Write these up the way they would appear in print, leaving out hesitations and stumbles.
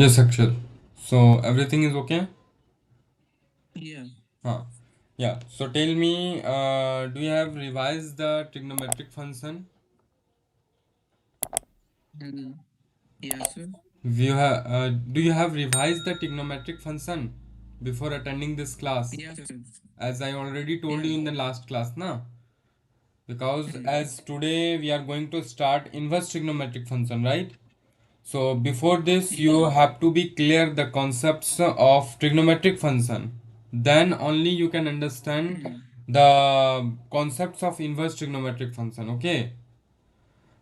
Yes, Akshat. So everything is okay? Yeah. Huh. Yeah. So tell me, do you have revised the trigonometric function? Mm, yeah, sir. Do you have revised the trigonometric function before attending this class? Yeah, sir. As I already told Yeah. you in the last class, na? Because Mm, as today we are going to start inverse trigonometric function, right? So before this, you yeah. have to be clear the concepts of trigonometric function. Then only you can understand Mm, the concepts of inverse trigonometric function. Okay.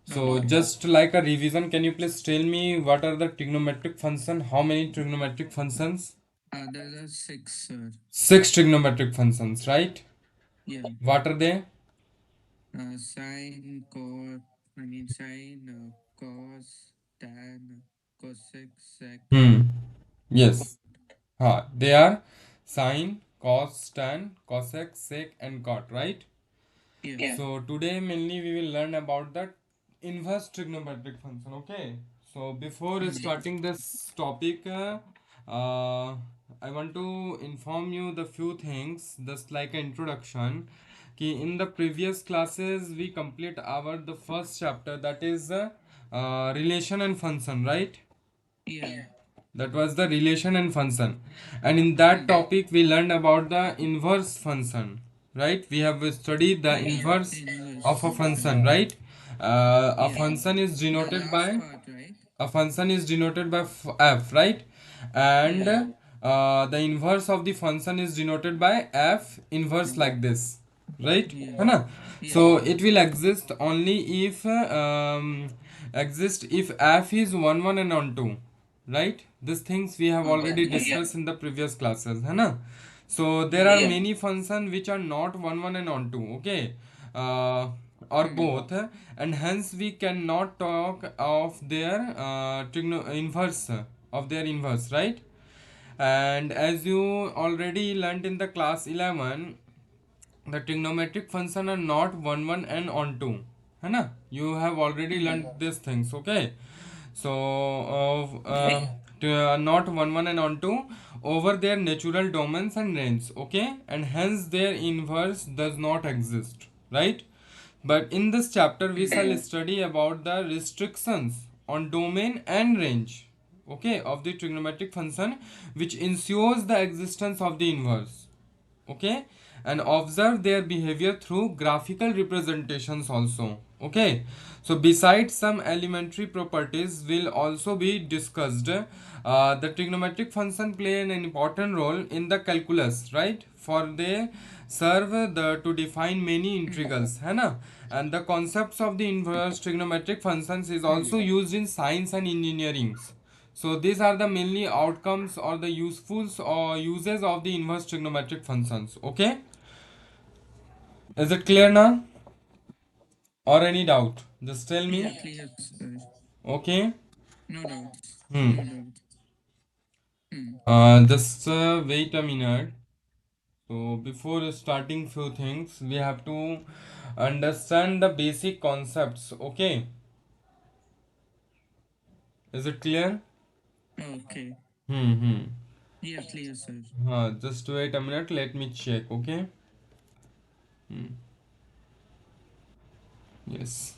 So okay. just like a revision, can you please tell me what are the trigonometric function? How many trigonometric functions? There are six, sir. Six trigonometric functions, right? Yeah. What are they? Sine, sine, cos, tan, cosec, sec, Hmm. cot. Yes. They are sine, cos, tan, cosec, sec, and cot, right? Yeah. Yeah. So today mainly we will learn about the inverse trigonometric function. Okay. So before Mm, starting this topic, uh, I want to inform you the few things, just like an introduction. Ki in the previous classes we complete our the first chapter, that is relation and function, right? yeah. That was the relation and function, and in that Mm, topic we learned about the inverse function, right? We have studied the yeah. inverse Inverse of a function. function, right? A Yeah. function is The denoted last by part, right? f, right? And Yeah. the inverse of the function is denoted by f inverse, Mm, like this, right? yeah. है ना? Yeah. So it will exist only if exist if f is 1 1 and on 2, right? These things we have already Okay. discussed in the previous classes, है ना? So there are Yeah. many functions which are not 1 1 and on 2, okay? Or Mm, both, and hence we cannot talk of their inverse, of their inverse, right? And as you already learnt in the class 11, the trigonometric function are not 1 1 and on 2, है ना? You have already mm, learnt these things, okay? So not 1 1 and on 2 over their natural domains and range, okay? And hence their inverse does not exist, right? But in this chapter we shall mm. study about the restrictions on domain and range, okay, of the trigonometric function, which ensures the existence of the inverse, okay, and observe their behavior through graphical representations also, okay. So besides some elementary properties will also be discussed. The trigonometric function play an important role in the calculus, right? For they serve to define many Mm, integrals, है ना? And the concepts of the inverse trigonometric functions is mm. also used in science and engineering. So these are the mainly outcomes or the usefuls or uses of the inverse trigonometric functions. Okay, is it clear now or any doubt? Just tell Yeah, me. clear, sir. Okay. No doubts. Hmm. No doubts. Mm, Just wait a minute. So before starting few things, we have to understand the basic concepts. Okay, is it clear? okay. Hmm. Yeah, clear, sir. Just wait a minute. Let me check. Okay. Yes.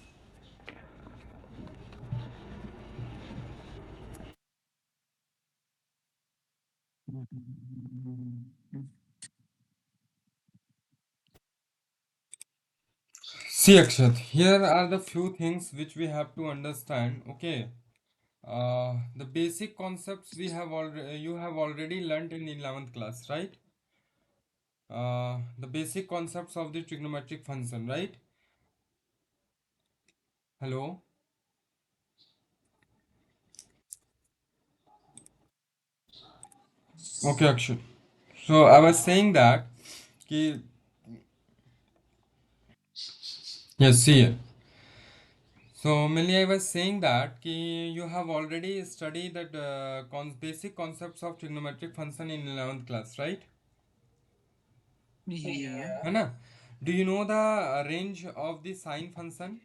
See, Akshat, here are the few things which we have to understand. Okay, the basic concepts we have already you have already learnt in 11th class, right? The basic concepts of the trigonometric function, right? Hello. Okay, Akshat. So I was saying that, ki, yes, see. So mainly I was saying that ki, you have already studied that basic concepts of trigonometric function in 11th class, right? Yeah. है ना? Do you know the range of the sine function?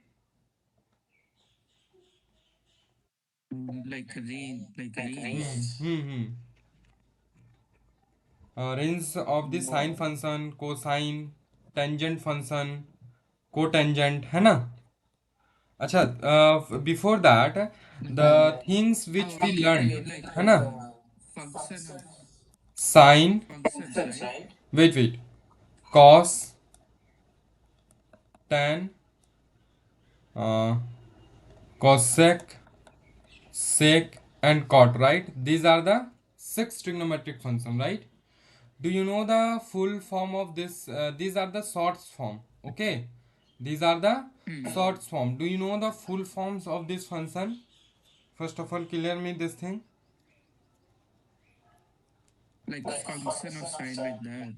Like range. Hmm. Range of the sine function, cosine, tangent function, cotangent है ना. अच्छा, before that, the Mm. things which we Okay, learned like है ना. function of Sine, functions, right? wait, cos, tan, uh, cosec, sec, and cot, right? These are the six trigonometric function, right? Do you know the full form of this? These are the shorts form, okay? These are the Hmm. shorts form. Do you know the full forms of this function? First of all, clear me this thing. Like function of sine like that.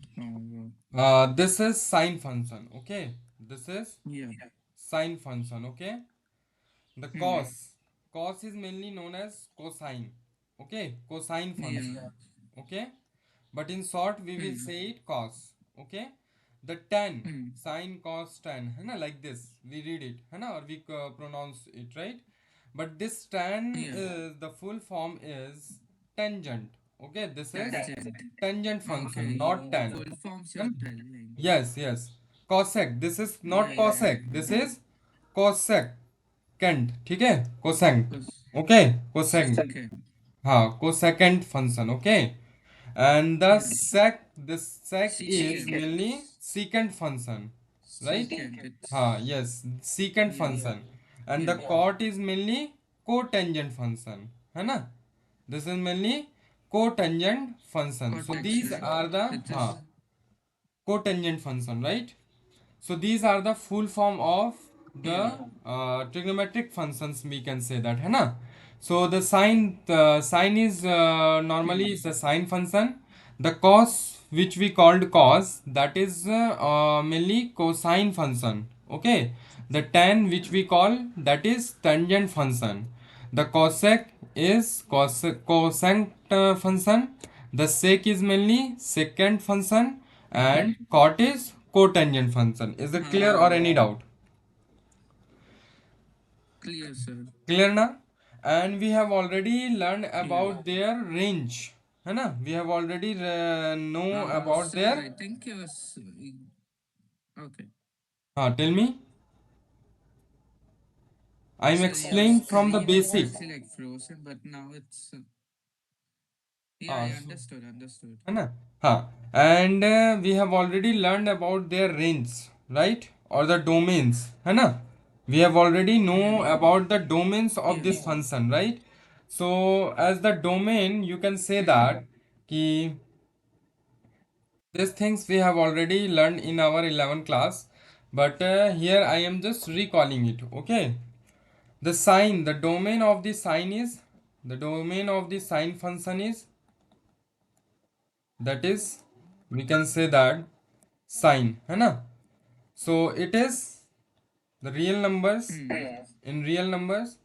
Oh, This is sine function, okay? This is yeah. sine function, okay? The Hmm. cos is mainly known as cosine, okay? Cosine Yeah. function, okay? But in short, we will Hmm. say it cos, okay? The tan, Hmm. sine cos tan, है ना, like this. We read it, है ना, or we pronounce it, right? But this tan Yeah. is the full form is tangent, okay? This is Tangent. tangent Okay, function, not you tan. full forms you're Hmm? telling. Yes. Cosec. This is Yeah, not yeah, yeah. cosec. This is cosec. Cant, ठीक है? Cosecant. Cos Okay? Cosecant. second. हाँ, cosecant function. Okay? And the Yeah. sec is Secant. mainly secant function, right? Secant. हाँ, It's yes, secant yeah. function. And the Yeah. cot is mainly cotangent function, है ना? This is mainly cotangent function. So Cortex, these right? are the It is. cotangent function, right? So these are the full form of the Yeah. trigonometric functions. We can say that, है ना? So the sine is normally Hmm. is the sine function. The cos, which we called cos, that is mainly cosine function. Okay. The tan, which we call, that is tangent function. The cosec is cosecant function. The sec is mainly secant function, and cot is cotangent function. Is it clear or Uh, any doubt? clear, sir. Clear now? And we have already learned Yeah. about their range. है ना? We have already know about Sir, their. I think you was okay. Tell me. I'm Sir, your explaining from the screen was basic. firstly like frozen, but now it's yeah, हाँ, I understood, understood. है ना? हाँ. And we have already learned about their range, right? Or the domains, है ना? We have already know Yeah. about the domains of Yeah. this function, right? So as the domain, you can say Hmm. that कि these things we have already learned in our 11th class, but here I am just recalling it, okay? The sign, the domain of the sign is, the domain of the sine function is, that is, we can say that sine, है ना? So it is the real numbers. Hmm. In real numbers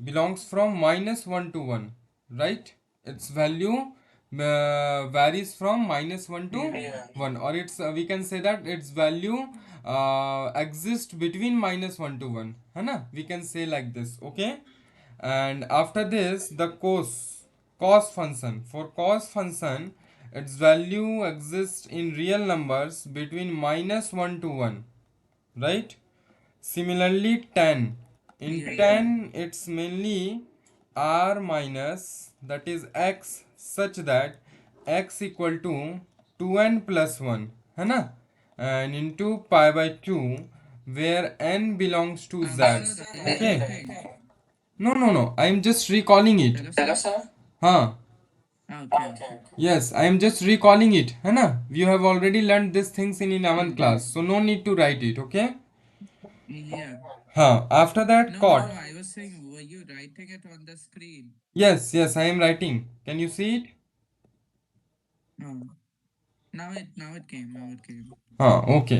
belongs from -1 to 1, right? Its value varies from -1 to Yeah. 1, or it's we can say that its value exists between -1 to 1, है ना? We can say like this, okay? And after this, the cos function. For cos function, its value exists in real numbers between -1 to 1, right? Similarly, tan. In Yeah. tan, it's mainly r minus, that is x, such that x equal to 2n plus 1, है ना? And into pi by 2, where n belongs to z. Sir, I Okay? think. No. I'm just recalling it. Hello, sir. Huh? Okay, okay. Yes, I am just recalling it. है ना? You have already learned these things in 11th Hmm. class, so no need to write it. Okay? Yeah. Huh? After that, No. cot. I was saying, were you writing it on the screen? Yes, I am writing. Can you see it? No. Now it came. Now it came. Okay.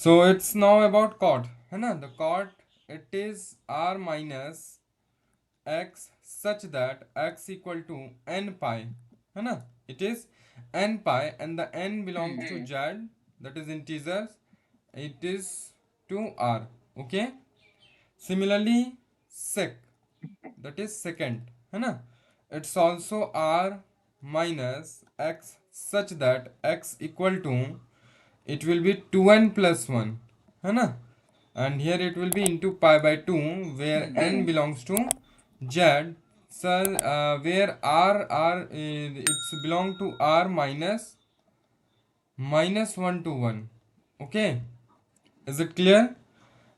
So it's now about cot. है ना? The cot, it is r minus x such that x equal to n pi. है ना? It is n pi, and the n belongs Hmm. to z, that is integers. It is to r. Okay. Similarly, sec. that is second, है ना. It's also r minus x such that x equal to, it will be 2n plus 1, है ना. And here it will be into pi by 2 where n belongs to z. So where r it's belong to r minus 1 to 1. Okay, is it clear?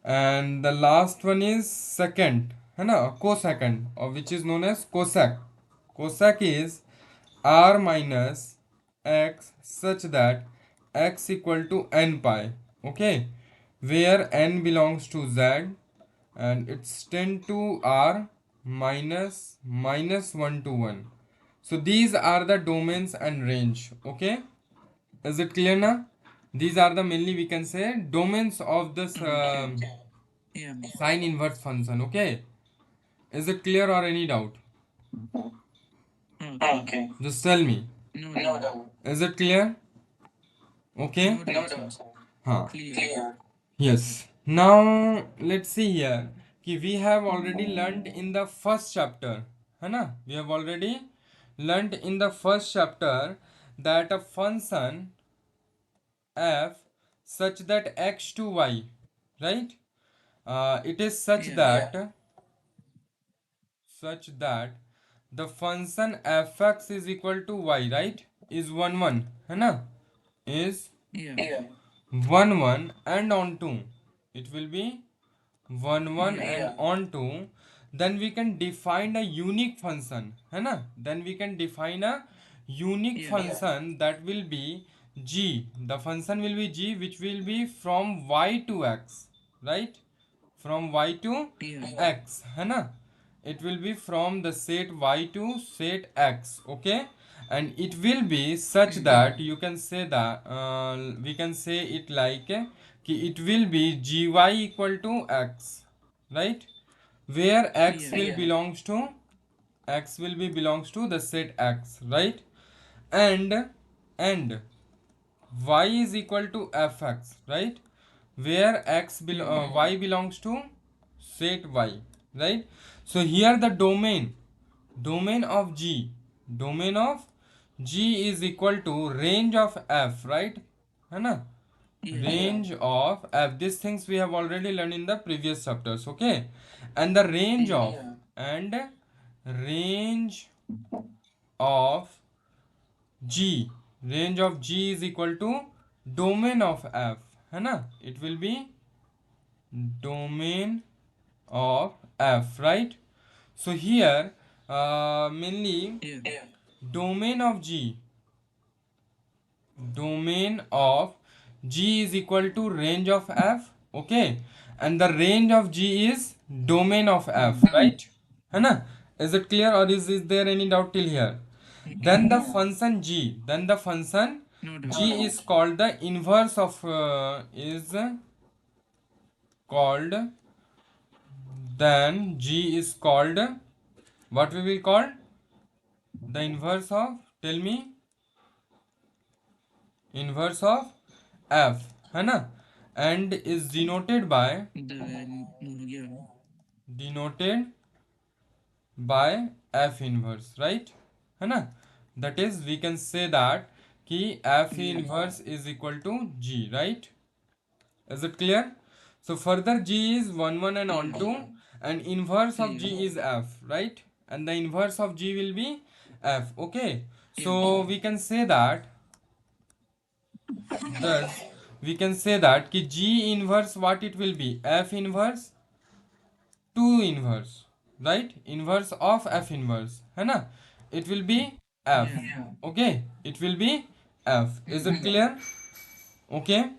And the last one is second, है ना, cosecant, or which is known as cosec. Cosec is r minus x such that x equal to n pi. Okay, where n belongs to z and it's 10 to r minus 1 to 1. So these are the domains and range. Okay, is it clear now? These are the mainly, we can say, domains of this Yeah, miss. sine inverse function. Okay, is it clear or any doubt? Okay. Just tell me, No doubt. is it clear? Okay. No doubt, sir. Huh. Clear. Yes. Now let's see here कि we have already learned in the first chapter, है ना, we have already learned in the first chapter that a function f such that x to y, right, it is such Yeah. that the function fx is equal to y, right, is 1 1, है ना, is Yeah. 1 1 and on 2 it will be 1 1 Yeah. and on 2. Then we can define a unique function, है ना, then we can define a unique Yeah. function that will be g. The function will be g which will be from y to x, right, from y to Yeah. x, है ना. It will be from the set y to set x. Okay, and it will be such that you can say that we can say it like कि it will be gy equal to x, right, where x Yeah. will belongs to, x will be belongs to the set x, right, and y is equal to fx, right, where y belongs to set y, right. So here the domain of g is equal to range of f, right, है ना, Yeah. range of f. These things we have already learned in the previous chapters. Okay, and the range of and range of g, range of g is equal to domain of f, है ना, it will be domain of f, right. So here mainly Yeah. domain of g is equal to range of f. Okay, and the range of g is domain of f, right, है ना. Is it clear or is there any doubt till here? Then the function g, No doubt. g is called the inverse of is called then g is called, what we will call the inverse of, tell me, inverse of f, है ना, and is denoted by Yeah. denoted by f inverse, right, है ना. That is, we can say that कि f Yeah. inverse is equal to g, right. Is it clear? So further g is 1 1 and on 2, and inverse of g is f, right, and the inverse of g will be f. Okay, so we can say that, thus we can say that कि g inverse, what it will be, f inverse 2 inverse, right, inverse of f inverse, है ना, it will be f. Yeah. Okay, it will be f. Is it clear? Okay,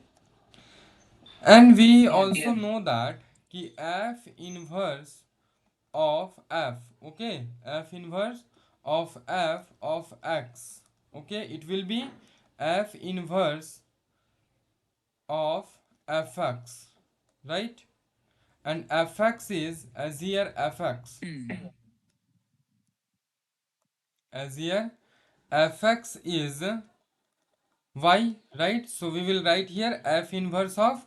and we also know that कि f inverse of f, okay, f inverse of f of x, okay, it will be f inverse of fx, right, and fx is, as here fx, as here fx is y, right, so we will write here f inverse of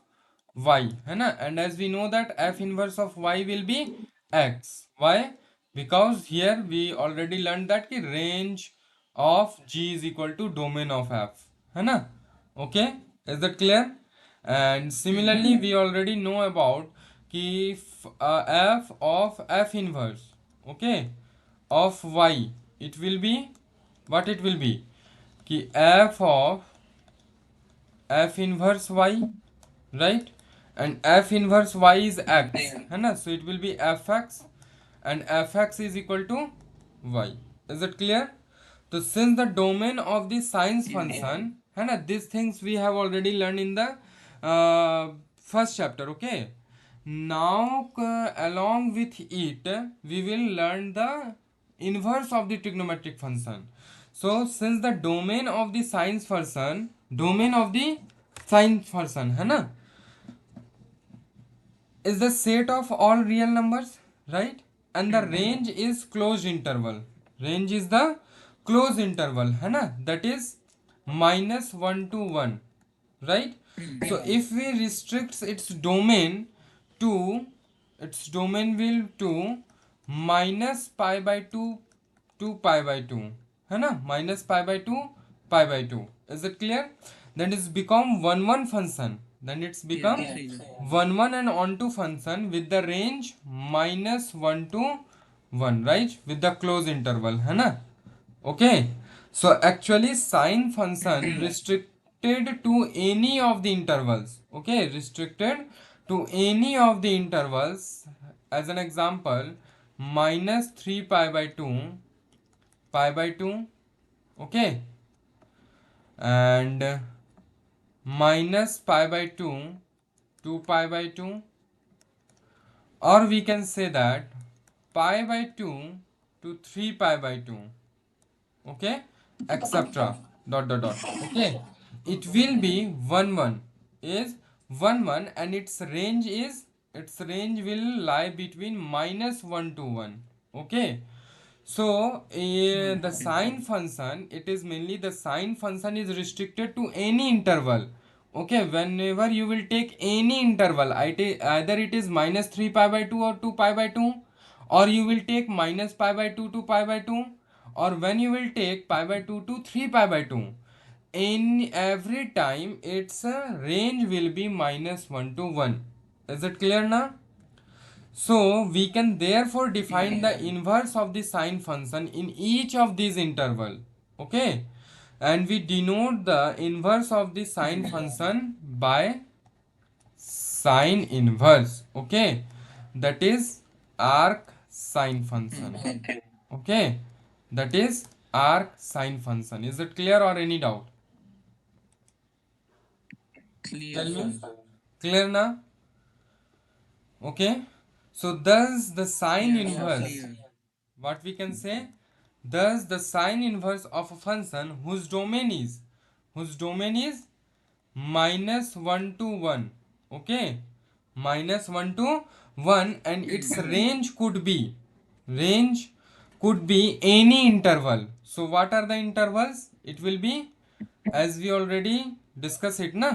y, है ना, and as we know that f inverse of y will be x. Why? because here we already learned that ki range of G is equal to domain of F, है ना? Okay, is that clear? And similarly we already know about कि f of F inverse, okay, of Y, it will be what it will be कि f of F inverse Y, right? And F inverse Y is x, है ना? So it will be fx, and fx is equal to y. Is it clear? So since the domain of the sines function, है ना, these things we have already learned in the first chapter, okay? Now along with it we will learn the inverse of the trigonometric function. So since the domain of the sines function, domain of the sine function, है ना, is the set of all real numbers, right? And the range is closed interval. Range is the closed interval, है ना? That is -1 to 1, right? So if we restrict its domain to, its domain will to minus pi by 2 to pi by 2, है ना? Minus pi by 2 pi by 2. Is it clear? Then it's become 1 1 function. Then it's become Yes, yes. 1 1 and onto function with the range -1 to 1, right? With the close interval, है ना? Okay. So actually sine function restricted to any of the intervals. Okay, restricted to any of the intervals. As an example, -3 pi by 2 pi by 2, okay, and minus pi by 2 2 pi by 2, or we can say that pi by 2 to 3 pi by 2, okay, etc. dot dot dot, okay. It will be 1 1, is 1 1, and its range will lie between -1 to 1, okay. So the Okay. sine function, it is mainly the sine function is restricted to any interval. Okay, whenever you will take any interval, either it is -3 pi by 2 or 2 pi by 2, or you will take minus pi by 2 to pi by 2, or when you will take pi by 2 to 3 pi by 2, in every time its range will be -1 to 1. Is it clear now? So we can therefore define the inverse of the sine function in each of these interval. Okay, and we denote the inverse of the sine function by sine inverse. Okay, that is arc sine function. Okay, that is arc sine function. Is it clear or any doubt? Clear, Tell me. sir. Clear now? Okay. So thus the sine Yes, sir. inverse, Clear. what we can say, thus the sine inverse of a function whose domain is -1 to 1, okay, -1 to 1, and its range could be any interval. So what are the intervals? It will be, as we already discussed it na,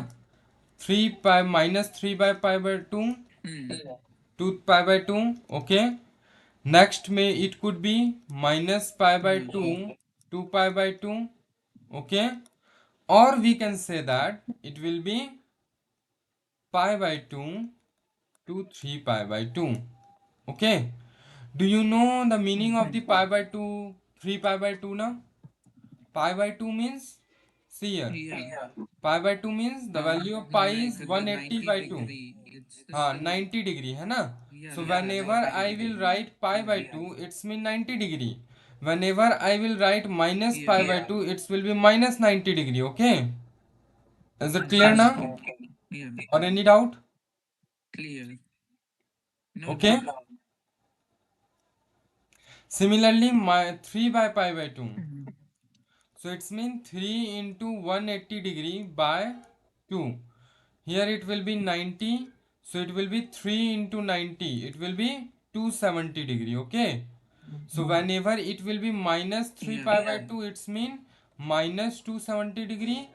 3 pi -3 by pi by 2, Hmm. 2 pi by 2, okay. Next may it could be minus pi by 2, 2 pi by 2, okay. Or we can say that it will be pi by 2 to 3 pi by 2, okay. Do you know the meaning of the pi by 2, 3 pi by 2 now? Pi by 2 means, see here, Yeah. pi by 2 means the value of pi is Like the 180 90 by 2. degree. It's the हाँ, same. 90 degree है ना. Yeah, So like the whenever 90 I will degree. write pi by 2, it's mean 90 degree. Whenever I will write minus pi Yeah. by 2, it will be minus 90 degree, okay. Is it clear Okay. now? Yeah. Or any doubt? Clear. No Okay. doubt. Similarly, my 3 by pi by 2. Mhm. So it's mean 3 into 180 degree by 2. Here it will be 90. So it will be 3 into 90. It will be 270 degree, okay. So whenever it will be minus 3 Yeah. pi by 2, it's mean minus 270 degree,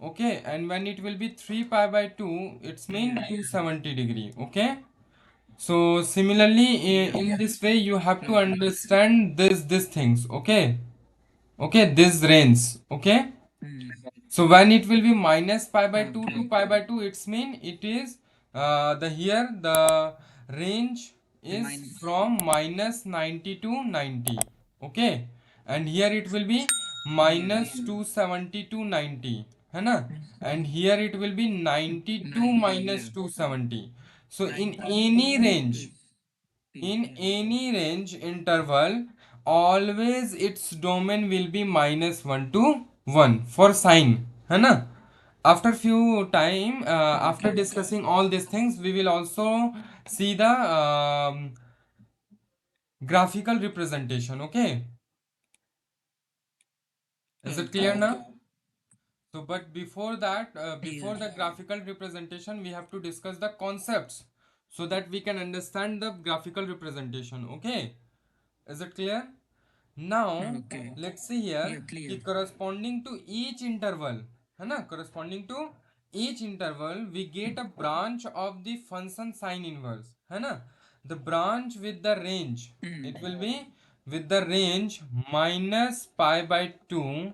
okay. And when it will be 3 pi by 2, it's mean 270 degree, okay. So similarly, Yeah. in this way you have to Okay. understand this things. Okay, okay, this range. Okay. Hmm. So when it will be minus pi by 2 to Okay. pi by 2, it's mean it is the here the range is Mine. from minus 90 to 90. Okay, and here it will be Yeah. minus 270 to 90, है ना? And here it will be 90 to 90. minus Yeah. 270. So 90 to in yeah. any range interval, always its domain will be minus 1 to 1 for sine, है ना? After few time, after Okay. discussing all these things, we will also see the graphical representation. Okay, is it clear Okay. now? So, but before that, Yeah. before the graphical representation, we have to discuss the concepts so that we can understand the graphical representation. Okay, is it clear? Now Okay. let's see here Yeah. कि Clear. corresponding to each interval, है ना? Corresponding to each interval, we get a branch of the function sine inverse, है ना? The branch with the range, Hmm. it will be with the range minus pi by 2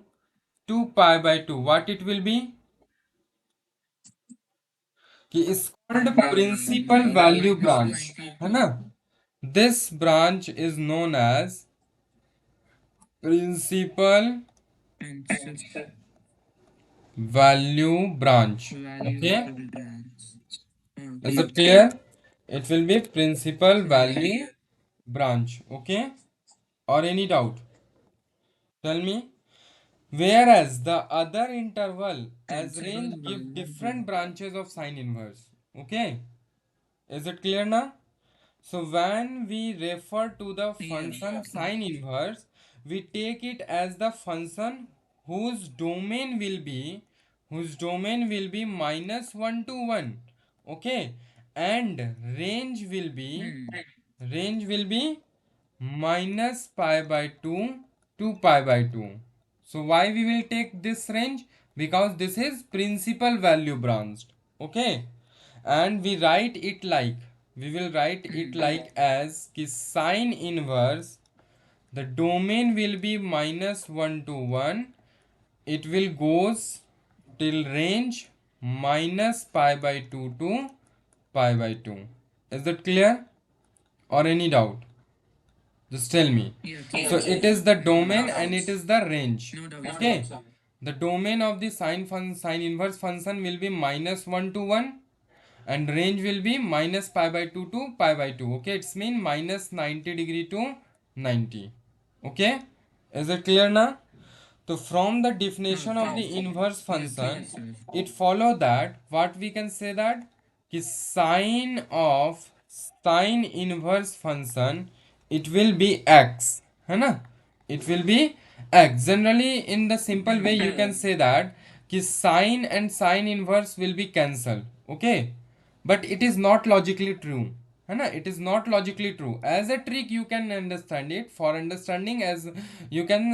to pi by 2. What it will be? कि is called principal value Minus branch, है ना? 92. This branch is known as principal And value branch. value Okay, branch. is Okay. it clear? It will be principal Yeah. value branch. Okay, or any doubt? Tell me. Whereas the other interval as Principal range give value different branch. branches of sine inverse. Okay, is it clear now? So when we refer to the Yeah. function sine inverse, we take it as the function whose domain will be minus 1 to 1. Okay, and Hmm. range will be minus pi by 2 to pi by 2. So why we will take this range? Because this is principal value branched. Okay, and we will write it Hmm. like as कि sine inverse, the domain will be minus 1 to 1. It will goes till range minus pi by 2 to pi by 2. Is that clear or any doubt? Just tell me. Yeah. So Clear. it is the No domain and it doubts. is the range. No doubts. No Okay. doubts. The domain of the sine inverse function will be minus 1 to 1, and range will be minus pi by 2 to pi by 2. Okay, it's mean minus 90 degree to 90. Okay, is it clear now? So from the definition of Okay. the inverse Yeah. Clear, function, sir. it follow that what we can say that कि sine inverse function, it will be x, है ना? It will be x. Generally in the simple way Hmm. you can say that कि sine and sine inverse will be cancelled. Okay, but it is not logically true, है ना? It is not logically true. As a trick you can understand it. For understanding, as you can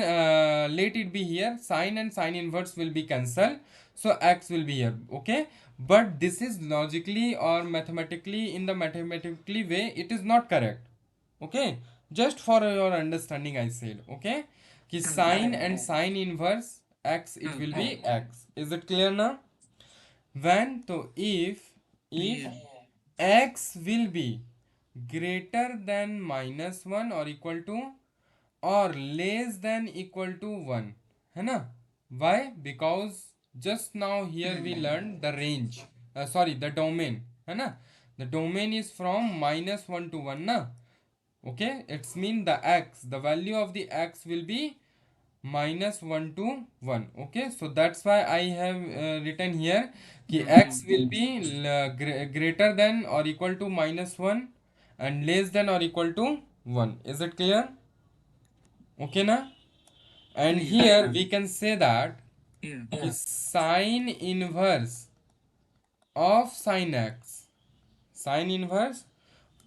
let it be here, sine and sine inverse will be cancelled, so x will be here. Okay, but this is logically or mathematically, in the mathematically way, it is not correct. Okay, just for your understanding I said. Okay, कि Okay. sine and sine inverse x, it will be Okay. x. Is it clear now? When so if Yeah. x will be greater than minus 1 or equal to or less than equal to 1, है ना? Why? Because just now here we Hmm. learned the range, sorry, the domain, है ना? The domain is from minus 1 to 1 na. Okay, it's mean the value of the x will be minus 1 to 1. Okay, so that's why I have written here कि Okay. x will be greater than or equal to minus 1 and less than or equal to 1. Is it clear? Okay na? And Clear. here we can say that Yeah. कि sine inverse of sine inverse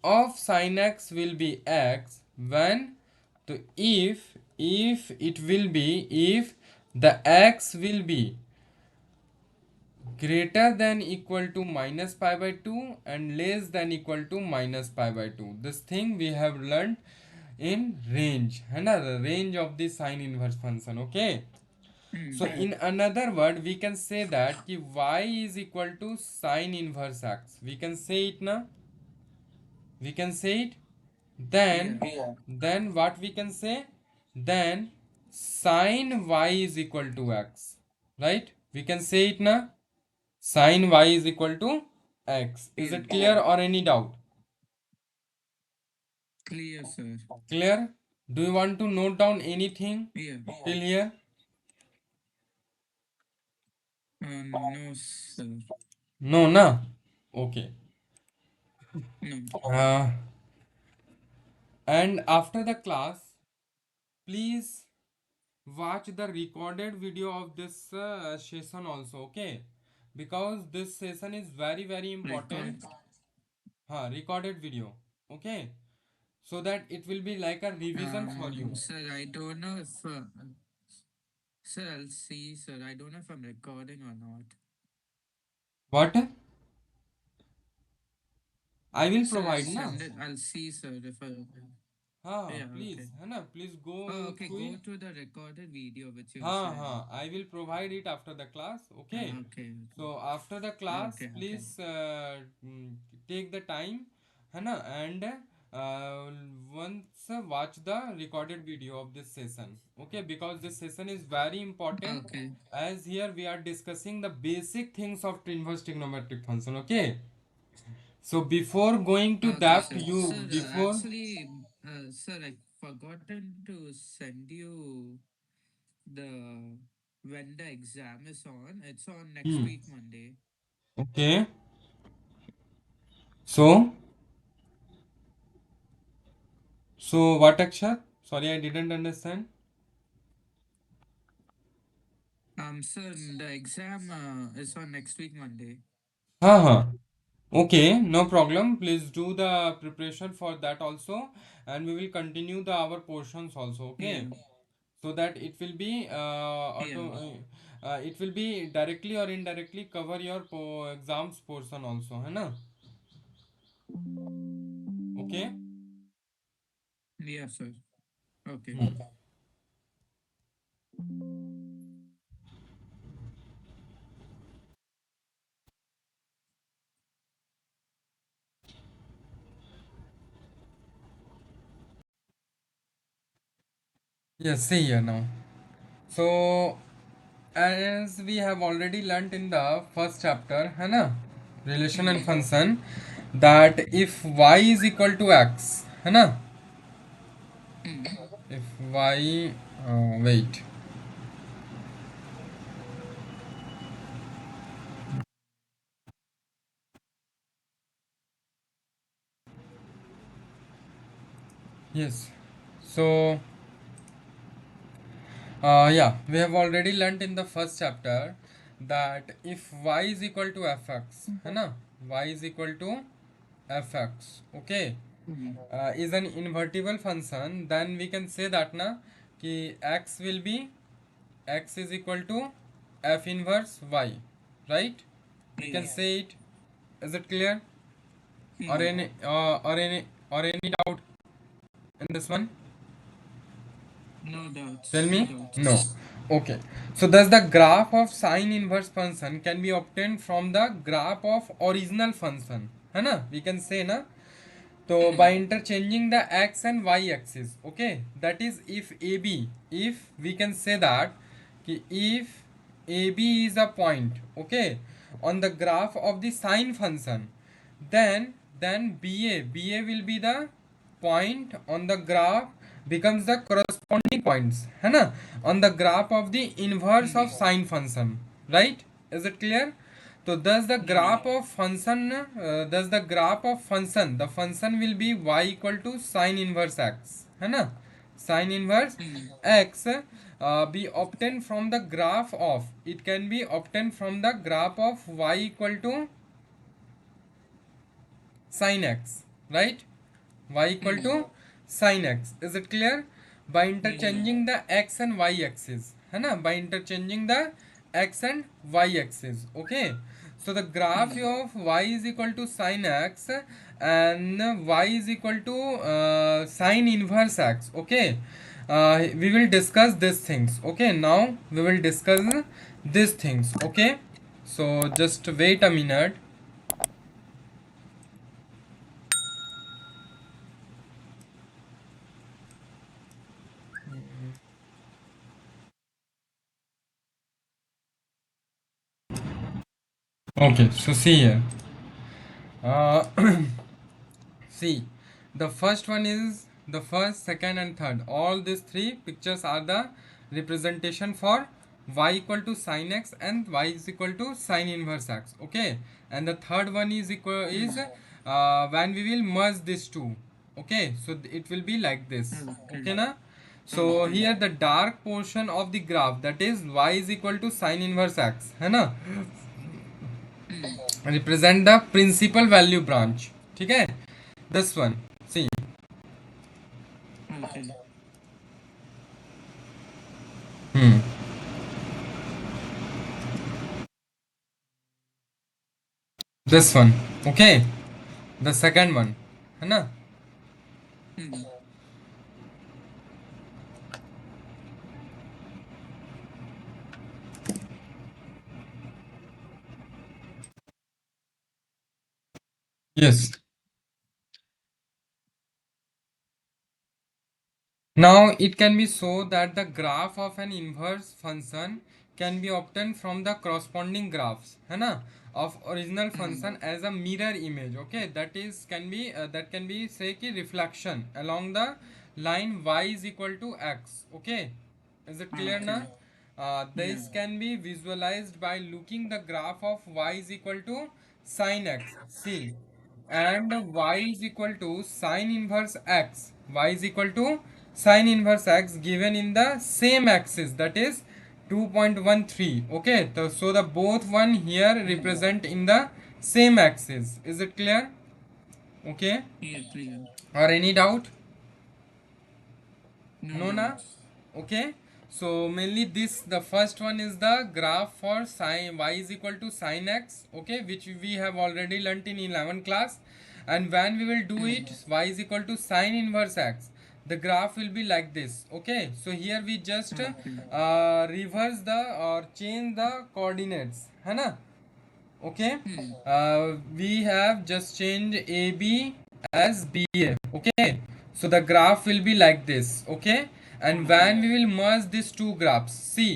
of sin x will be x when, so if it will be, if the x will be greater than equal to minus pi by 2 and less than equal to minus pi by 2. This thing we have learned in range, है ना, the range of the sine inverse function. Okay, so in another word we can say that कि y is equal to sine inverse x. We can say it now. We can say it. Then Yeah. then what we can say? Then sine y is equal to x. Right? We can say it now. Sine y is equal to x. Is Yeah. it clear or any doubt? Clear, sir. Clear? Do you want to note down anything Yeah. till here? No, sir. No, na? Okay. No. Uh, and after the class, please watch the recorded video of this session also, okay? Because this session is very, very Record. important. Recorded video, okay? So that it will be like a revision for you. Sir, I don't know if. Sir, I'll see, sir. I don't know if I'm recording or not. What? I will Sir, provide, na? send it. I'll see, sir. If I. Yeah. Please, Okay. है ना, please go Oh, okay. through Go it. to the recorded video which you sent. I will provide it after the class. Okay. Okay. So after the class, Okay. Okay. please take the time, है ना, and once watch the recorded video of this session. Okay, because this session is very important, Okay. as here we are discussing the basic things of inverse trigonometric function. Okay. So before going to Okay, that, sir. you Sir, before. actually, sir, I forgotten to send you the when the exam is on. It's on next Hmm. week, Monday. Okay. So what, Akshat? Sorry, I didn't understand. Sir, the exam is on next week, Monday. हाँ. Okay, no problem. Please do the preparation for that also, and we will continue the our portions also. Yeah. Okay, so that it will be Yeah. it will be directly or indirectly cover your exams portion also, है ना? Okay. Yeah, sir. Okay. Yes, see here now. So as we have already learnt in the first chapter, है ना, relation and function, that if y is equal to x, है ना, if y wait, yes, so yeah, we have already learnt in the first chapter that if y is equal to fx, है ना, y is equal to fx, okay, is an invertible function, then we can say that na कि x will be, x is equal to f inverse y, right? We can Yeah. say it. Is it clear? Or Yeah. any doubt in this one? No doubts. Tell No me. doubts. No. Okay. So thus the graph of sine inverse function can be obtained from the graph of original function. है ना? We can say ना. So by interchanging the x and y axis. Okay. That is if AB. If we can say that कि if AB is a point. Okay. On the graph of the sine function, then BA will be the point on the graph, becomes the corresponding points, है ना, on the graph of the inverse of sine function, right? Is it clear? So thus the Yeah. graph of function, the function will be y equal to sine inverse x, है ना, sine inverse x be obtained from the graph of, it can be obtained from the graph of y equal to sin x, right? Y equal to sin x. Is it clear? By Yeah. interchanging the x and y axis, है ना, by interchanging the x and y axis. Okay, So the graph of y is equal to sine x and y is equal to sine inverse x. Okay, we will discuss these things. Okay, now we will discuss these things. Okay, so just wait a minute. Okay, so see here. Uh, See, the first one is the first, second, and third. All these three pictures are the representation for y equal to sine x and y is equal to sine inverse x. Okay, and the third one is equal is when we will merge these two. Okay, so it will be like this. Okay. Okay, na? So Okay. here the dark portion of the graph, that is y is equal to sine inverse x, है ना, Hmm. represent the principal value branch. ठीक है, this one. See. Okay. Hmm. This one. Okay. The second one. है ना? Hmm. Yes. Now it can be so that the graph of an inverse function can be obtained from the corresponding graphs, है ना, of original Hmm. function as a mirror image. Okay, that is can be say कि reflection along the line y is equal to x. Okay, is it clear now? Okay. This Yeah. can be visualized by looking the graph of y is equal to sine x. See, and y is equal to sine inverse x. Y is equal to sine inverse x given in the same axis, that is 2.13. Okay, so the both one here Hmm. represent in the same axis. Is it clear? Okay, Yeah, clear. or any doubt? No No, na? doubts. Okay, so mainly this, the first one is the graph for sine y is equal to sine x. Okay, which we have already learnt in 11th class. And when we will do Hmm. it, y is equal to sine inverse x, the graph will be like this. Okay, so here we just Okay. reverse the or change the coordinates, है ना? Okay, Hmm. we have just changed AB as BA. Okay, so the graph will be like this. Okay, and Okay. when we will merge these two graphs, see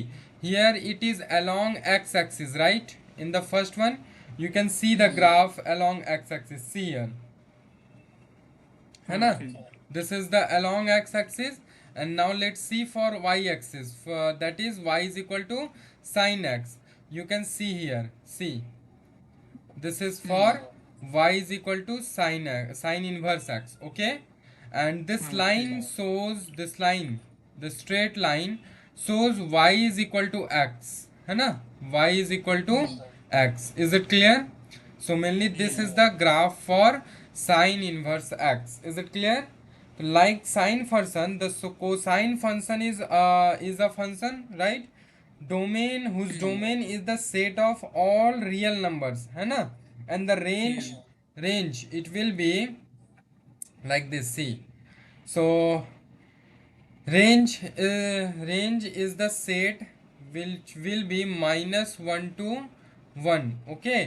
here it is along x-axis, right? In the first one you can see the Hmm. graph along x-axis. See here, है ना? Okay. This is the along x-axis. And now let's see for y-axis, that is y is equal to sine x. You can see here, see, this is for Hmm. y is equal to sine inverse x. Okay, and this Okay. line shows, this line, the straight line shows y is equal to x, है ना, y is equal to Hmm. x. Is it clear? So mainly this Yeah. is the graph for sine inverse x. Is it clear? Like sine function, the cosine function is a function, right? Domain whose Hmm. domain is the set of all real numbers, है ना, and the range, Yeah. it will be like this. See, so range is the set which will be minus 1 to 1. Okay,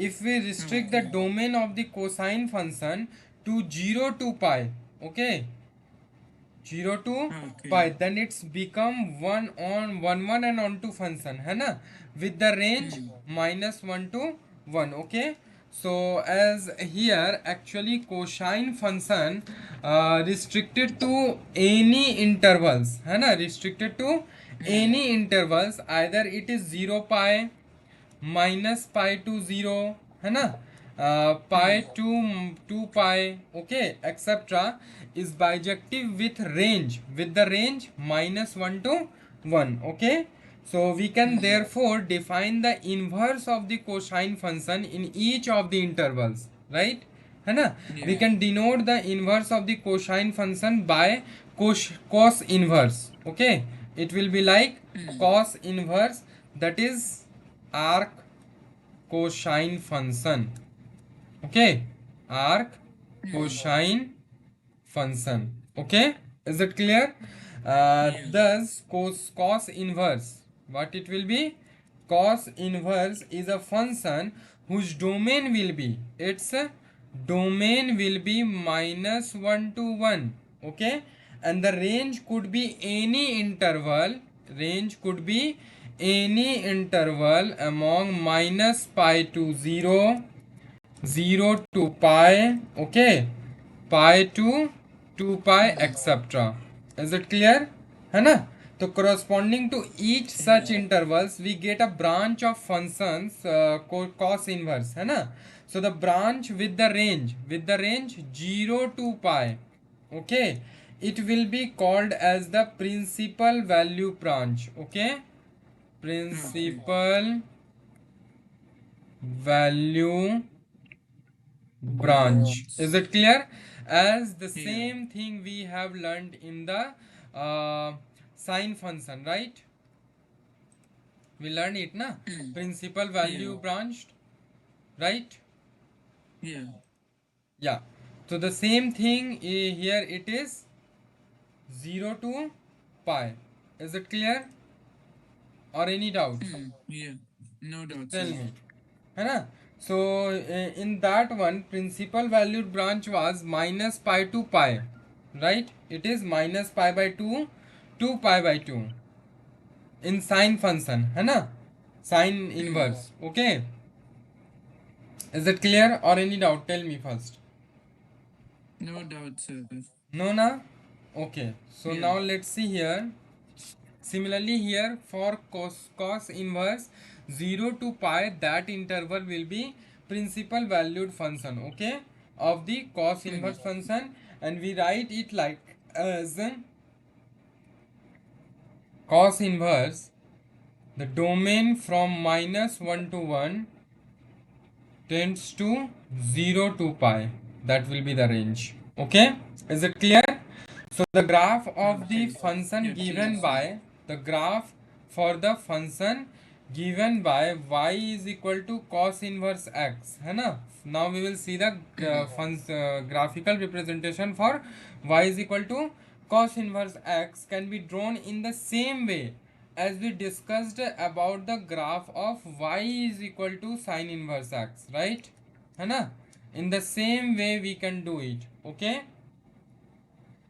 if we restrict the Okay. domain of the cosine function to 0 to pi, okay, 0 to Okay. pi, then it's become 1 on 1 1 and on 2 function, है ना, with the range Hmm. minus 1 to 1. Okay, so as here actually cosine function restricted to any intervals, है ना, restricted to Hmm. any intervals, either it is 0 pi, minus pi to zero, है ना, pi Hmm. Two pi, okay, etcetera, is bijective with the range minus 1 to 1. Okay, so we can Hmm. therefore define the inverse of the cosine function in each of the intervals, right, है ना. We Yeah. can denote the inverse of the cosine function by cos inverse. Okay, it will be like Hmm. cos inverse, that is arc cosine function. Okay, arc Hmm. cosine function. Okay, is it clear? Yeah. Thus cos inverse, what it will be? Cos inverse is a function whose domain will be, its domain will be -1 to 1. Okay, and the range could be any interval, range could be any interval among minus pi to 0, 0 to pi, okay, pi to 2 pi Hmm. etc. Is it clear? है ना? तो corresponding to each such Yeah. intervals we get a branch of functions cos inverse, है ना? So the branch with the range 0 to pi, okay, it will be called as the principal value branch. Okay, Okay. principal value branch. Is Branch. it clear? As the Yeah. same thing we have learned in the uh, sine function, right? We learned it, na? Hmm. Principal Yeah. value branched, right? Yeah. Yeah. So the same thing here it is 0 to pi. Is it clear? Or any doubt? Hmm. Yeah. No doubt, Tell sir. me. है ना? So in that one, principal valued branch was minus pi to pi, right? It is minus pi by 2 to pi by 2 in sine function, है ना? Sine Hmm. inverse. Okay. Is it clear or any doubt? Tell me first. No doubt, sir. No, na? Okay. So Yeah. now let's see here. Similarly here for cos inverse 0 to pi, that interval will be principal valued function, okay, of the cos Hmm. inverse function, and we write it like as cos inverse, the domain from -1 to 1 tends to 0 to pi, that will be the range. Okay, is it clear? So the graph of the Okay. function Yeah. Clear, given sir. by the graph for the function given by y is equal to cos inverse x, है ना? Now we will see the Hmm. graphical representation for y is equal to cos inverse x can be drawn in the same way as we discussed about the graph of y is equal to sin inverse x, right? है ना? In the same way we can do it. Okay,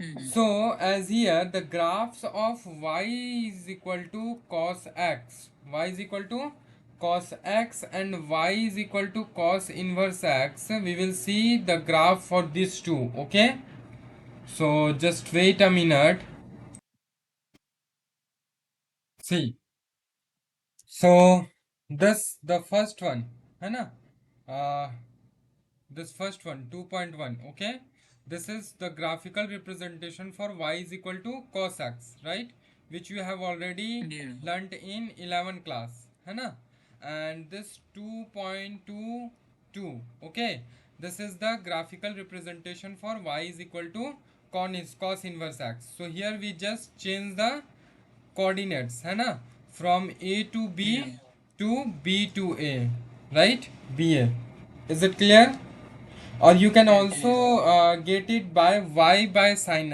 Hmm. so as here the graphs of y is equal to cos x, y is equal to cos x and y is equal to cos inverse x, we will see the graph for these two. Okay, so just wait a minute. See, so this the first one, है ना? uh, this first one 2.1. Okay, this is the graphical representation for y is equal to cos x, right, which you have already Yeah. learnt in 11 class, है ना? And this 2.22, okay, this is the graphical representation for y is equal to cos inverse x. So here we just change the coordinates, है ना, from a to b Yeah. to b to a, right? ba, is it clear? Or you can Yeah. also Clear. get it by y by sin,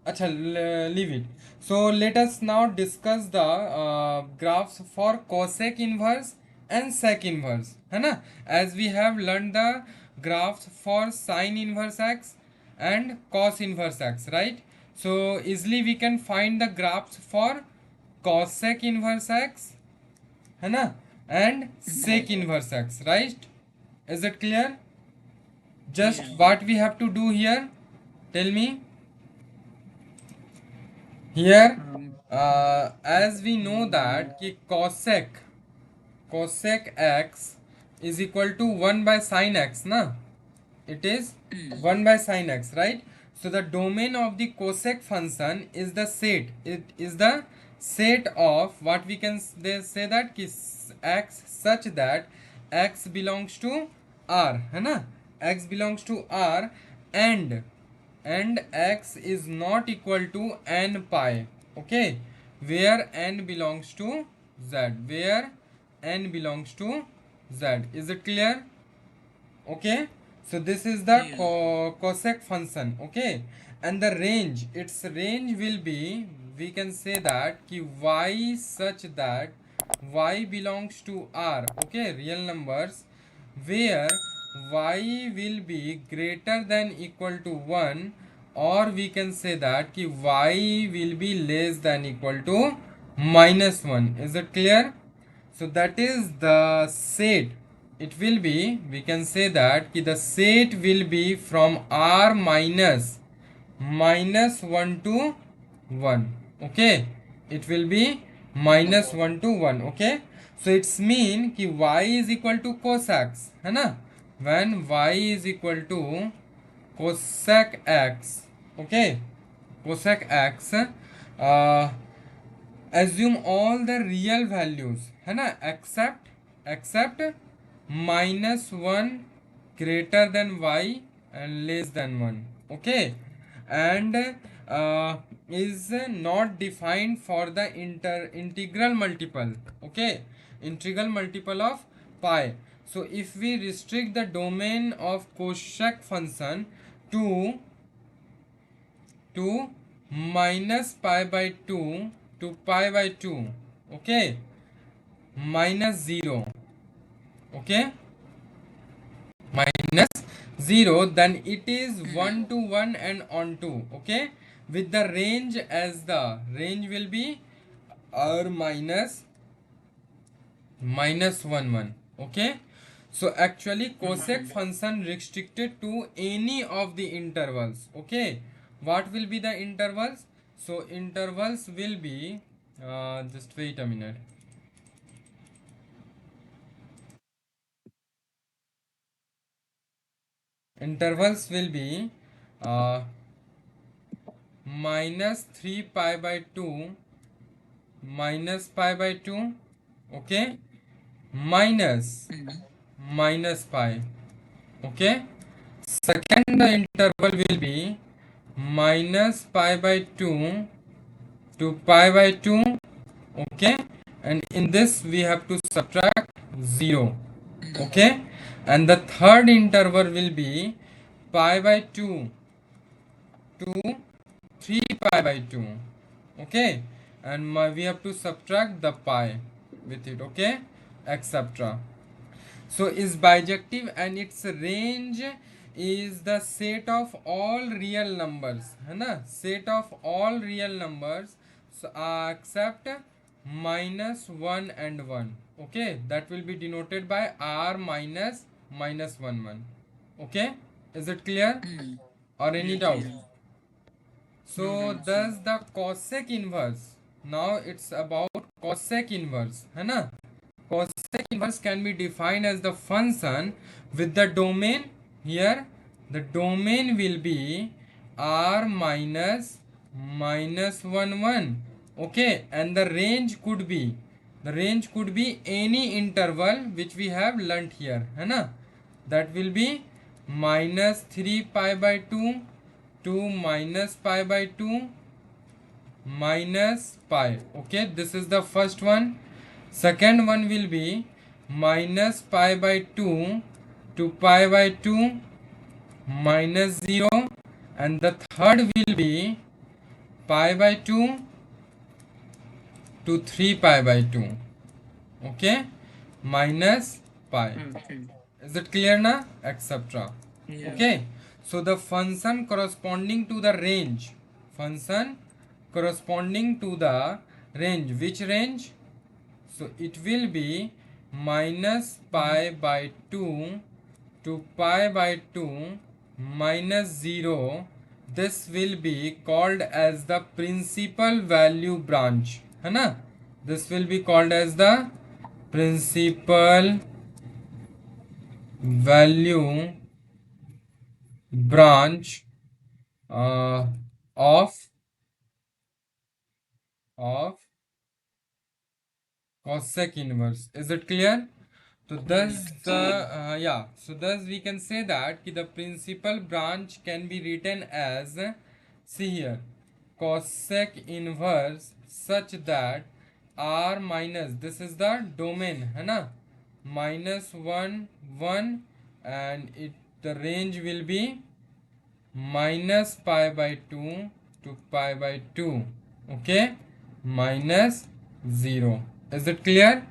acha, leave it. So let us now discuss the graphs for cosec inverse and sec inverse, है ना? As we have learned the graphs for sin inverse x and cos inverse x, right? So easily we can find the graphs for cosec inverse x, है ना, and Hmm. sec inverse x, right? Is it clear? Just Yeah. what we have to do here, tell me. Here, Um. as we know mm, that कि cosec x is equal to 1 by sin x, na? It is mm, 1 by sin x, right? So the domain of the cosec function is the set, it is the set of what we can say that कि x such that x belongs to r, है ना? X belongs to r, and x is not equal to n pi, okay, where n belongs to z, where n belongs to z. Is it clear? Okay, so this is the Yeah. cosec function. Okay, and the range, its range will be, we can say that ki y such that y belongs to r. Okay, real numbers where y will be greater than equal to 1, or we can say that ki y will be less than equal to -1. Is it clear? So that is the set. It will be, we can say that ki the set will be from r minus 1 to 1. Okay, it will be minus 1 to 1. Okay, so it's mean ki y is equal to cosec है ना, when y is equal to cosec x. Okay, cosec x, uh, assume all the real values है ना, except -1 greater than y and less than 1. Okay, and is not defined for the integral multiple. Okay, integral multiple of pi. So if we restrict the domain of cosec function to minus pi by 2 to pi by 2, okay, minus 0, okay, minus 0, then it is 1 to 1 and on 2. Okay, with the range, as the range will be r minus 1 1. Okay, so actually cosec function restricted to any of the intervals. Okay, what will be the intervals? So intervals will be, just wait a minute. Intervals will be uh, minus 3 pi by 2 minus pi by 2. Okay, minus pi. Okay, second the interval will be minus pi by 2 to pi by 2. Okay, and in this we have to subtract 0. Okay, and the third interval will be pi by 2 to 3 pi by 2. Okay, and we have to subtract the pi with it. Okay, etc. So is bijective and its range is the set of all real numbers है ना, set of all real numbers, so, except -1 and 1. Okay, that will be denoted by r minus 1 1. Okay, is it clear or any Yeah, doubt? clear. No So doubt, sir. thus the cosec inverse, now it's about cosec inverse है ना. Cosec inverse can be defined as the function with the domain. Here the domain will be r minus 1 1. Okay, and the range could be any interval which we have learnt here है ना. That will be minus 3 pi by 2 to minus pi by 2 minus pi. Okay, this is the first one. Second one will be minus pi by 2 to pi by 2 minus 0, and the third will be pi by 2 to 3 pi by 2. Okay, minus pi. Okay. Is it clear now? Etc. Yeah. Okay, so the function corresponding to the range, function corresponding to the range, which range? So it will be minus pi by 2 to pi by 2 minus 0. This will be called as the principal value branch है ना. This will be called as the principal value branch uh, of of cosec inverse. Is it clear? So thus the yeah, so thus we can say that ki the principal branch can be written as, see here, cosec inverse such that r minus, this is the domain है ना, -1 1, and it, the range will be minus pi by 2 to pi by 2. Okay, minus 0. Is it clear?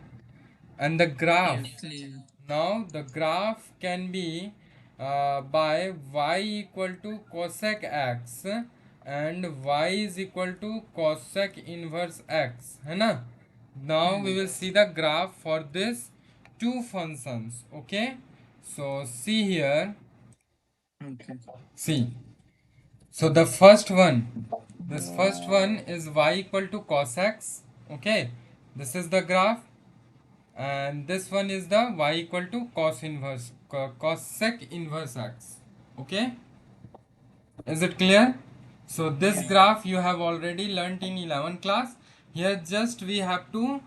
And the graph, Yeah, clear. now the graph can be by y equal to cosec x and y is equal to cosec inverse x है ना. Now we will see the graph for this two functions. Okay, so see here, Okay. see, so the first one, this first one is y equal to cos x. Okay, this is the graph, and this one is the y equal to cos inverse cosec inverse x. Okay, is it clear? So this graph you have already learnt in 11th class. Here just we have to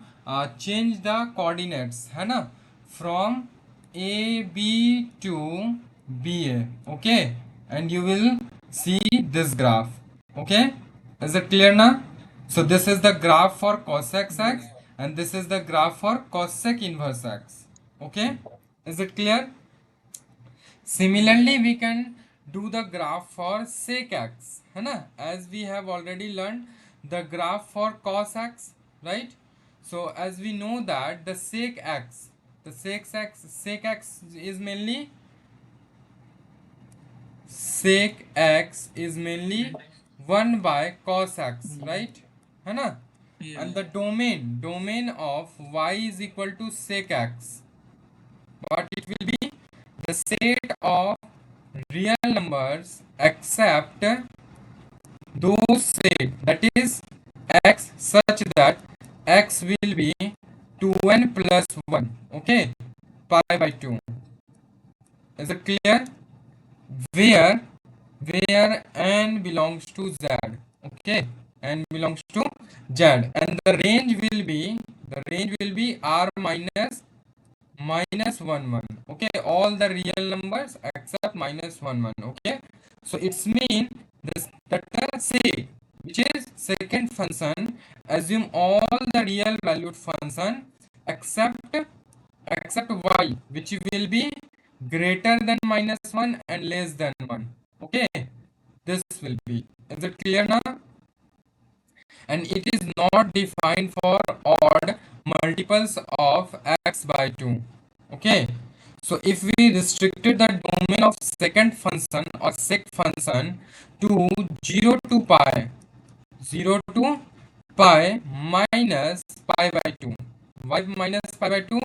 change the coordinates है ना, from a b to b a. Okay, and you will see this graph. Okay, is it clear now? So this is the graph for cosec x and this is the graph for cosec inverse x. Okay, is it clear? Similarly, we can do the graph for sec x, है ना? As we have already learned the graph for cos x, right? So as we know that the sec x is mainly sec x is mainly 1 by cos x, right? है ना? Yeah. And the domain of y is equal to sec x. What it will be? The set of real numbers except those set, that is x, such that x will be 2n plus 1. Okay, pi by 2. Is it clear? Where n belongs to z. Okay, n belongs to z, and the range will be r minus 1 1. Okay, all the real numbers except minus 1 1. Okay, so it's mean this, that say, which is second function, assume all the real valued function except y, which will be greater than minus 1 and less than 1. Okay, this will be, is it clear now? And it is not defined for odd multiples of x by 2. Okay, so if we restricted the domain of second function or sec function to 0 to pi, 0 to pi minus pi by 2. Why minus pi by 2?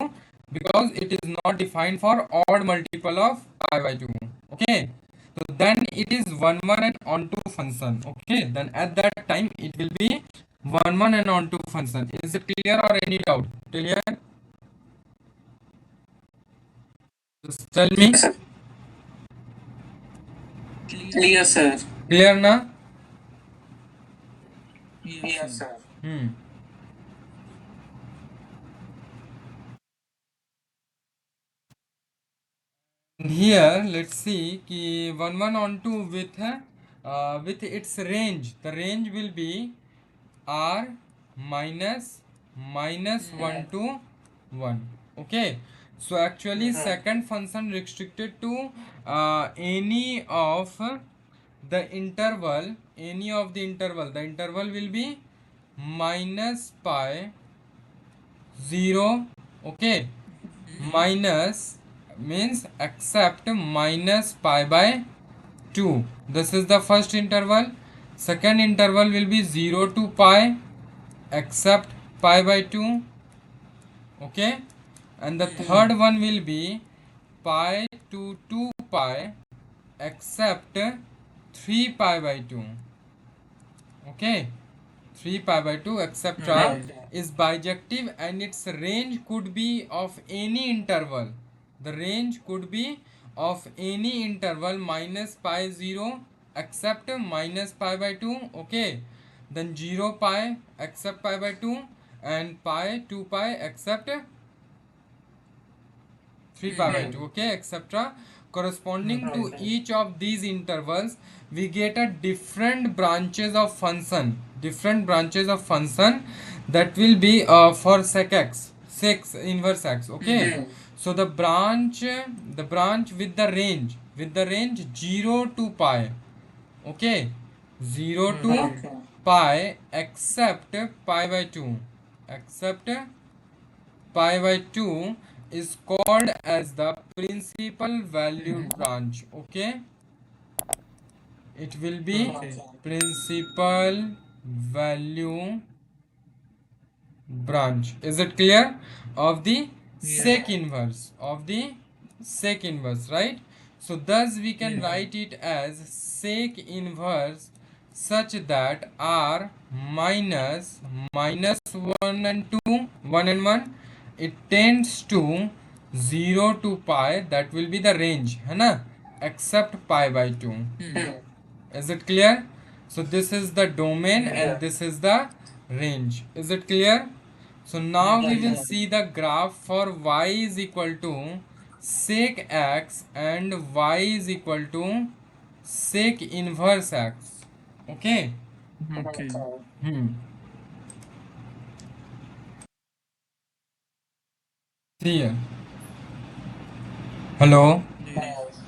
Because it is not defined for odd multiple of pi by 2. Okay, so then it is 1 1 and onto function. Okay, then at that time it will be 1 1 and onto function. Is it clear or any doubt? Clear? Just tell me. Clear, sir. Clear na? Yes, sir. Here let's see कि 1 1 onto with its range, the range will be r minus 1 to 1. Okay, so actually second function restricted to any of the interval, the interval will be minus pi 0. Okay, minus means except minus pi by 2. This is the first interval. Second interval will be 0 to pi except pi by 2. Okay, and the third one will be pi to 2 pi except 3 pi by 2. Okay, 3 pi by 2 etc. is bijective and its range could be of any interval. The range could be of any interval minus pi 0 except minus pi by 2. Okay, then 0 pi except pi by 2 and pi 2 pi except 3 pi by 2. Okay, etc. Corresponding to each of these intervals we get a different branches of function that will be for sec x, sec inverse x. Okay, so the branch with the range 0 to pi. Okay, 0 to Okay. pi except pi by 2, except pi by 2 is called as the principal value branch. Okay, it will be Okay. principal value branch. Is it clear? Of the Yeah. sec inverse, of the sec inverse, right? So thus we can Yeah. write it as sec inverse such that r minus minus 1 and 2, 1 and 1, it tends to 0 to pi, that will be the range है ना, except pi by 2. Is it clear? So this is the domain Yeah. and this is the range. Is it clear? So now Yeah. we will Yeah. see the graph for y is equal to sec x and y is equal to sec inverse x. Okay. Okay. Hmm. See here. Hello. Yes.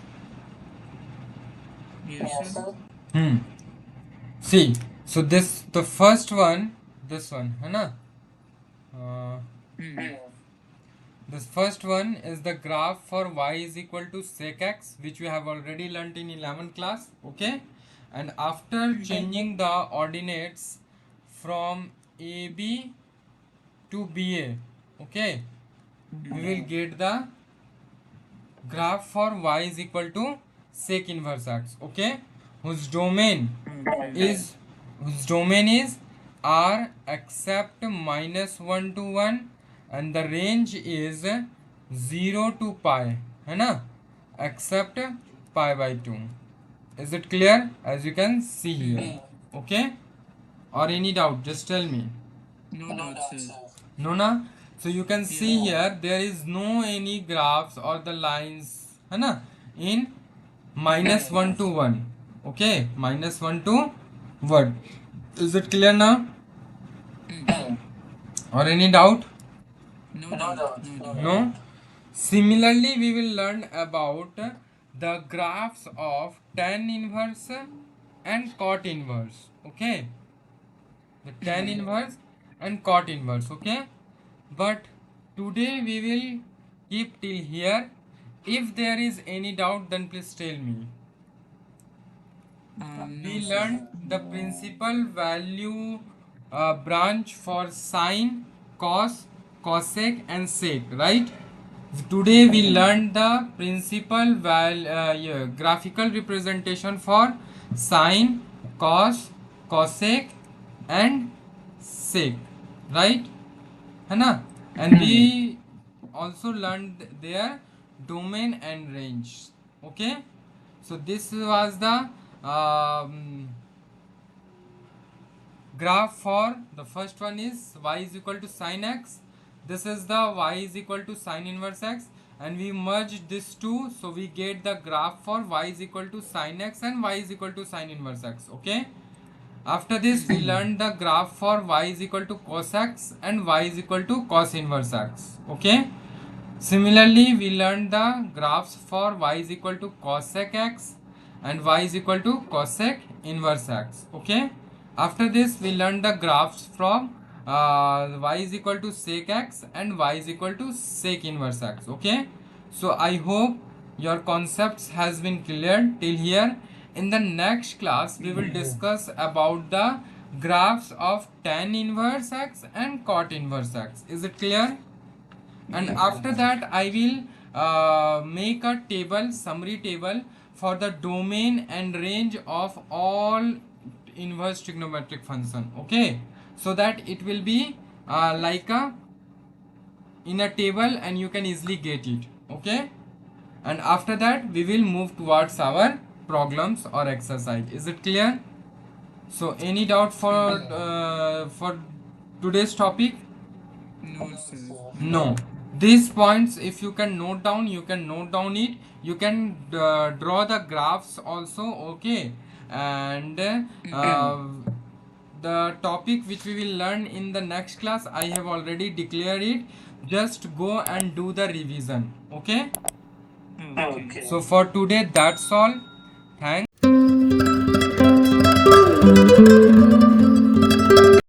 Yes, sir. Hmm. See. So this the first one. This one, है ना? Uh, Hmm. This first one is the graph for y is equal to sec x, which we have already learnt in 11th class. Okay, and after changing the ordinates from AB to BA, okay, we will get the graph for y is equal to sec inverse x. Okay, whose domain Okay. is whose domain is r except minus 1 to 1 and the range is 0 to pi है ना, except pi by 2. Is it clear? As you can see here. Okay, or any doubt, just tell me. No doubt, sir. No na, so you can see Yeah. here there is no any graphs or the lines है ना in minus 1 to 1. Okay, minus 1 to 1. Is it clear now, or any doubt? No doubt. No doubt. No. Similarly we will learn about the graphs of tan inverse and cot inverse. Okay, the tan inverse and cot inverse. Okay, but today we will keep till here. If there is any doubt then please tell me. No, We sir. learned the principal value branch for sine, cos, cosec and sec, right? Today we learned the principal yeah, graphical representation for sine, cos, cosec and sec, right? है ना? And we also learned their domain and range. Okay, so this was the graph for the first one is y is equal to sine x. This is the y is equal to sine inverse x, and we merge this two, so we get the graph for y is equal to sine x and y is equal to sine inverse x. Okay, after this we learned the graph for y is equal to cos x and y is equal to cos inverse x. Okay, similarly we learned the graphs for y is equal to cosec x and y is equal to cosec inverse x. Okay, after this we learned the graphs from y is equal to sec x and y is equal to sec inverse x. Okay, so I hope your concepts has been cleared till here. In the next class we will discuss about the graphs of tan inverse x and cot inverse x. Is it clear? And Yeah. after that I will make a table, summary table for the domain and range of all inverse trigonometric function. Okay, so that it will be like a in a table and you can easily get it. Okay, and after that we will move towards our problems or exercise. Is it clear? So any doubt for today's topic? No, sir. No. No. These points, if you can note down, you can note down it. You can draw the graphs also. Okay, and the topic which we will learn in the next class, I have already declared it. Just go and do the revision. Okay. Okay. So for today, that's all. Thanks.